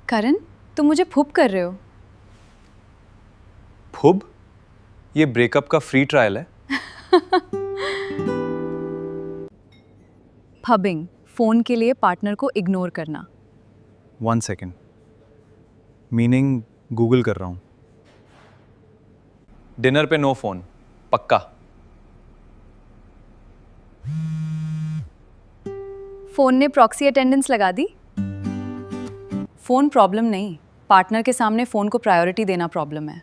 करण, तुम मुझे फुब कर रहे हो। फुब? ये ब्रेकअप का फ्री ट्रायल है। फबिंग, फोन के लिए पार्टनर को इग्नोर करना। 1 सेकेंड, मीनिंग गूगल कर रहा हूँ। डिनर पे नो फोन, पक्का। फोन ने प्रॉक्सी अटेंडेंस लगा दी। फोन प्रॉब्लम नहीं, पार्टनर के सामने फोन को प्रायोरिटी देना प्रॉब्लम है।